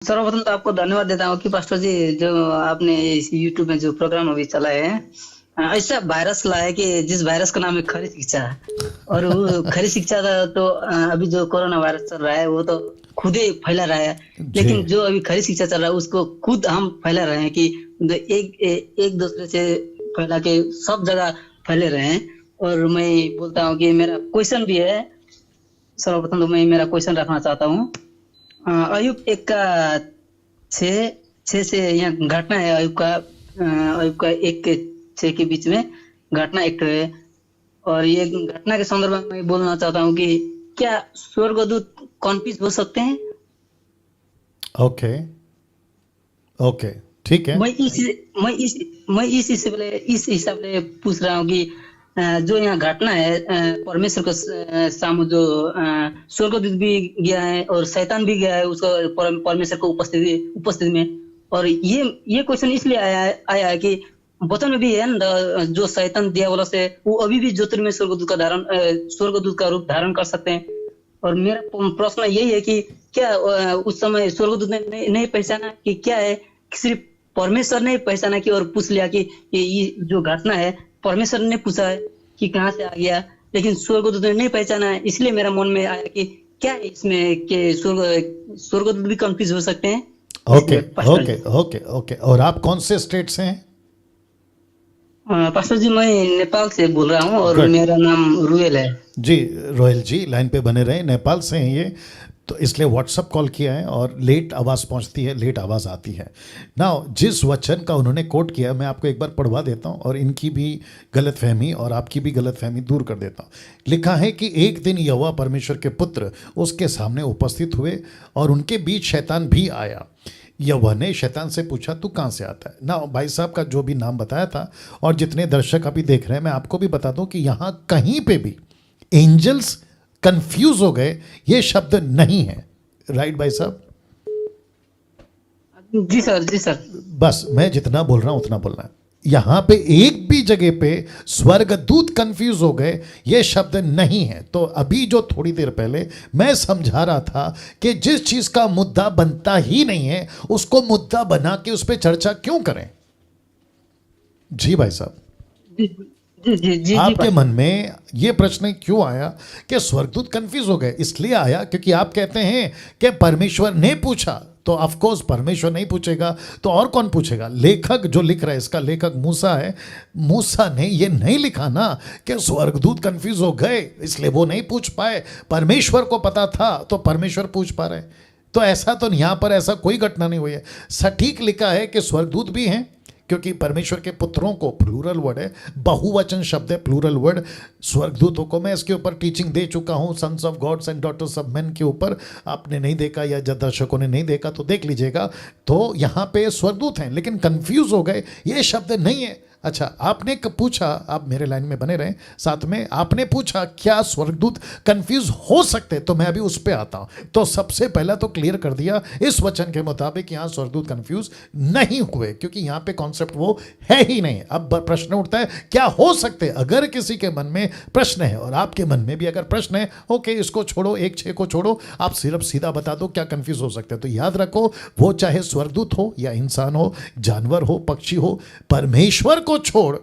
सर्वप्रथम तो आपको धन्यवाद देता हूँ कि पास्टर जी जो आपने इस यूट्यूब में जो प्रोग्राम अभी चलाए हैं, ऐसा वायरस लाया कि जिस वायरस का नाम है खरी शिक्षा। और वो खरी शिक्षा का तो अभी जो कोरोना वायरस चल रहा है वो तो खुद ही फैला रहा है। जी लेकिन जो अभी खरी शिक्षा चल रहा है उसको खुद हम फैला रहे हैं कि एक दूसरे से फैला के सब जगह फैले रहे हैं। और मैं बोलता हूँ कि मेरा क्वेश्चन भी है। सर्वप्रथम तो मैं मेरा क्वेश्चन रखना चाहता हूँ। अयुब एक का छः छः से यहाँ घटना है। अयुब का एक के छः के बीच में घटना एक है। और ये घटना के संदर्भ में मैं बोलना चाहता हूँ कि क्या स्वर्गदूत कन्फ्यूज हो सकते हैं? ओके ओके ठीक है। मैं इस हिसाब से पूछ रहा हूँ कि जो यहाँ घटना है, परमेश्वर को सामू जो स्वर्गदूत भी गया है और शैतान भी गया है उसको परमेश्वर को उपस्थिति में। और ये क्वेश्चन इसलिए आया है कि वचन में भी है ना, जो शैतान दियावला से वो अभी भी ज्योतिर्मय स्वर्गदूत का रूप धारण कर सकते हैं। और मेरा प्रश्न यही है कि क्या उस समय स्वर्गदूत ने नहीं पहचाना कि क्या है? सिर्फ परमेश्वर ने पहचाना कि और पूछ लिया कि ये जो घटना है परमेश्वर ने पूछा है कि कहाँ से आ गया, लेकिन स्वर्गदूत ने नहीं पहचाना है। इसलिए मेरा मन में आया कि क्या है इसमें कि स्वर्गदूत भी कंफ्यूज हो सकते हैं। Okay okay okay okay. और आप कौन से स्टेट से हैं? पास्टर जी मैं नेपाल से बोल रहा हूँ और मेरा नाम रुएल है। जी रोयल जी लाइन पे बने रहे। नेपाल से हैं ये, तो इसलिए व्हाट्सअप कॉल किया है और लेट आवाज़ पहुंचती है, लेट आवाज़ आती है ना। जिस वचन का उन्होंने कोट किया मैं आपको एक बार पढ़वा देता हूं और इनकी भी गलतफहमी और आपकी भी गलतफहमी दूर कर देता हूं। लिखा है कि एक दिन यहोवा परमेश्वर के पुत्र उसके सामने उपस्थित हुए और उनके बीच शैतान भी आया। यहोवा ने शैतान से पूछा तू कहाँ से आता है ना। भाई साहब का जो भी नाम बताया था और जितने दर्शक अभी देख रहे हैं, मैं आपको भी बता दूं कि यहाँ कहीं पे भी एंजल्स कंफ्यूज हो गए ये शब्द नहीं है। राइट भाई साहब? जी सर, जी सर। बस मैं जितना बोल रहा हूं उतना बोलना है। यहां पे एक भी जगह पे स्वर्गदूत कंफ्यूज हो गए ये शब्द नहीं है। तो अभी जो थोड़ी देर पहले मैं समझा रहा था कि जिस चीज का मुद्दा बनता ही नहीं है उसको मुद्दा बना के उस पर चर्चा क्यों करें? जी भाई साहब, जी आपके मन में ये प्रश्न क्यों आया कि स्वर्गदूत कंफ्यूज हो गए? इसलिए आया क्योंकि आप कहते हैं कि परमेश्वर ने पूछा। तो ऑफ कोर्स परमेश्वर नहीं पूछेगा तो और कौन पूछेगा? लेखक जो लिख रहा है, इसका लेखक मूसा है। मूसा ने ये नहीं लिखा ना कि स्वर्गदूत कंफ्यूज हो गए इसलिए वो नहीं पूछ पाए। परमेश्वर को पता था तो परमेश्वर पूछ पा रहे। तो ऐसा तो यहाँ पर ऐसा कोई घटना नहीं हुई है। सटीक लिखा है कि स्वर्गदूत भी हैं, क्योंकि परमेश्वर के पुत्रों को प्लूरल वर्ड है, बहुवचन शब्द है, प्लूरल वर्ड। स्वर्गदूतों को मैं इसके ऊपर टीचिंग दे चुका हूँ, sons of gods and daughters of man के ऊपर। आपने नहीं देखा या जब दर्शकों ने नहीं देखा तो देख लीजिएगा। तो यहाँ पे स्वर्गदूत हैं लेकिन कंफ्यूज हो गए ये शब्द नहीं है। अच्छा, आपने पूछा, आप मेरे लाइन में बने रहें साथ में, आपने पूछा क्या स्वर्गदूत कंफ्यूज हो सकते, तो मैं अभी उस पर आता हूं। तो सबसे पहला तो क्लियर कर दिया इस वचन के मुताबिक यहां स्वर्गदूत कंफ्यूज नहीं हुए क्योंकि यहां पे कॉन्सेप्ट वो है ही नहीं। अब प्रश्न उठता है क्या हो सकते। अगर किसी के मन में प्रश्न है और आपके मन में भी अगर प्रश्न है, ओके इसको छोड़ो, 1-6 को छोड़ो, आप सिर्फ सीधा बता दो क्या कंफ्यूज हो सकते हैं। तो याद रखो वो चाहे स्वर्गदूत हो या इंसान हो, जानवर हो, पक्षी हो, परमेश्वर को छोड़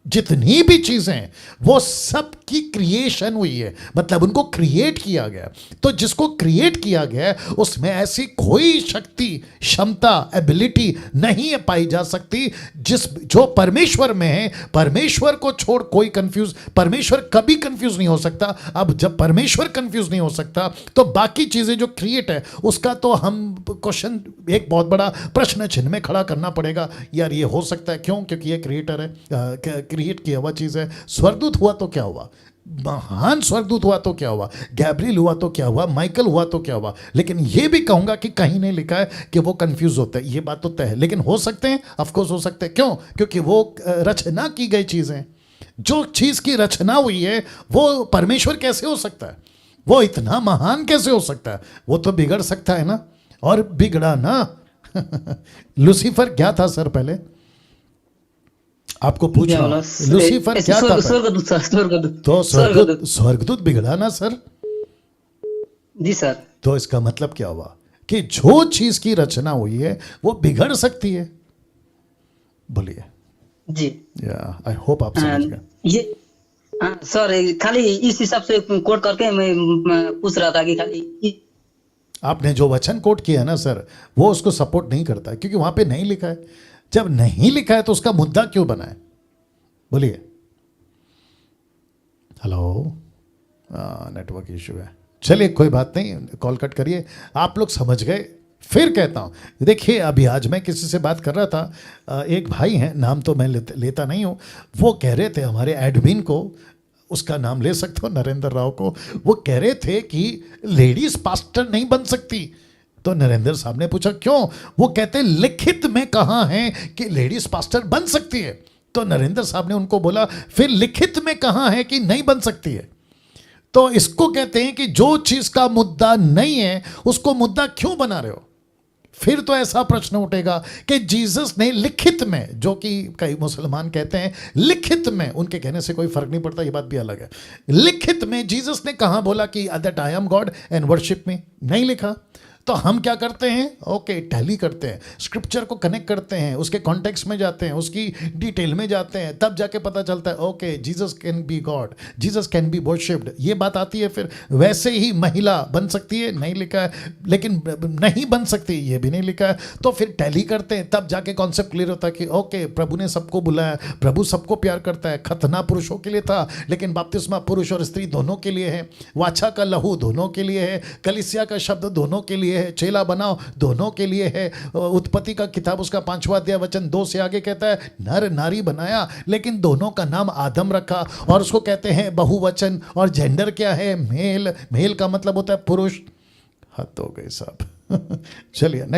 जितनी भी चीजें वो सब की क्रिएशन हुई है, मतलब उनको क्रिएट किया गया। तो जिसको क्रिएट किया गया उसमें ऐसी कोई शक्ति, क्षमता, एबिलिटी नहीं पाई जा सकती जो परमेश्वर में है। परमेश्वर को छोड़ कोई कंफ्यूज, परमेश्वर कभी कंफ्यूज नहीं हो सकता। अब जब परमेश्वर कंफ्यूज नहीं हो सकता तो बाकी चीजें जो क्रिएट है उसका तो हम क्वेश्चन, एक बहुत बड़ा प्रश्न चिन्ह में खड़ा करना पड़ेगा। यार ये हो सकता है क्यों? क्योंकि ये क्रिएटर है, क्रिएट किया हुआ चीज है। स्वर्गदूत हुआ तो क्या हुआ, महान स्वर्गदूत हुआ तो क्या हुआ, गैब्रियल हुआ तो क्या हुआ, माइकल हुआ तो क्या हुआ। लेकिन ये भी कहूंगा कि कहीं नहीं लिखा है कि वो कंफ्यूज होते हैं, ये बात तो तय है। लेकिन हो सकते हैं, ऑफ कोर्स हो सकते हैं। क्यों? क्योंकि वो रचना की गई चीजें, जो चीज की रचना हुई है वो परमेश्वर कैसे हो सकता है? वो इतना महान कैसे हो सकता है? वो तो बिगड़ सकता है ना, और बिगड़ा ना। लूसीफर क्या था सर? पहले आपको पूछ रहा हूं, लूसीफर क्या था? स्वर्गदूत। तो स्वर्गदूत बिगड़ा ना सर? जी सर। तो इसका मतलब क्या हुआ? कि जो चीज की रचना हुई है वो बिगड़ सकती है। बोलिए। जी। या आई होप आप समझ गए। ये सर खाली इस हिसाब से कोट करके मैं पूछ रहा था कि खाली आपने जो वचन कोट किया है ना सर, वो उसको सपोर्ट नहीं करता है, क्योंकि वहां पे नहीं लिखा है। जब नहीं लिखा है तो उसका मुद्दा क्यों बना है? बोलिए। हेलो, नेटवर्क इशू है। चलिए कोई बात नहीं, कॉल कट करिए। आप लोग समझ गए। फिर कहता हूँ, देखिए अभी आज मैं किसी से बात कर रहा था, एक भाई हैं, नाम तो मैं लेता नहीं हूँ, वो कह रहे थे हमारे एडमिन को, उसका नाम ले सकते हो, नरेंद्र राव को, वो कह रहे थे कि लेडीज पास्टर नहीं बन सकती। तो नरेंद्र साहब ने पूछा क्यों? वो कहते लिखित में कहाँ है कि लेडीज पास्टर बन सकती है। तो नरेंद्र साहब ने उनको बोला फिर लिखित में कहाँ है कि नहीं बन सकती है? तो इसको कहते हैं कि जो चीज का मुद्दा नहीं है उसको मुद्दा क्यों बना रहे हो? फिर तो ऐसा प्रश्न उठेगा कि जीसस ने लिखित में, जो कि कई मुसलमान कहते हैं लिखित में, उनके कहने से कोई फर्क नहीं पड़ता, ये बात भी अलग है। लिखित में जीसस ने कहां बोला कि that I am God and worship me? नहीं लिखा। तो हम क्या करते हैं? ओके, टैली करते हैं, स्क्रिप्चर को कनेक्ट करते हैं, उसके कॉन्टेक्स्ट में जाते हैं, उसकी डिटेल में जाते हैं, तब जाके पता चलता है okay Jesus can be God, Jesus can be worshipped, ये बात आती है। फिर वैसे ही महिला बन सकती है, नहीं लिखा है, लेकिन नहीं बन सकती, ये भी नहीं लिखा है। तो फिर टैली करते हैं, तब जाके कॉन्सेप्ट क्लियर होता है कि ओके प्रभु ने सबको बुलाया, प्रभु सबको प्यार करता है। खतना पुरुषों के लिए था, लेकिन बपतिस्मा पुरुष और स्त्री दोनों के लिए है। वाचा का लहू दोनों के लिए है। कलीसिया का शब्द दोनों के लिए है। चेला बनाओ दोनों के लिए है। उत्पत्ति का किताब उसका 5वां अध्याय वचन 2 से आगे कहता है नर नारी बनाया, लेकिन दोनों का नाम आदम रखा, और उसको कहते हैं बहुवचन। और जेंडर क्या है? मेल। मेल का मतलब होता है पुरुष। हद हो गई साहब। चलिए नेक्स्ट।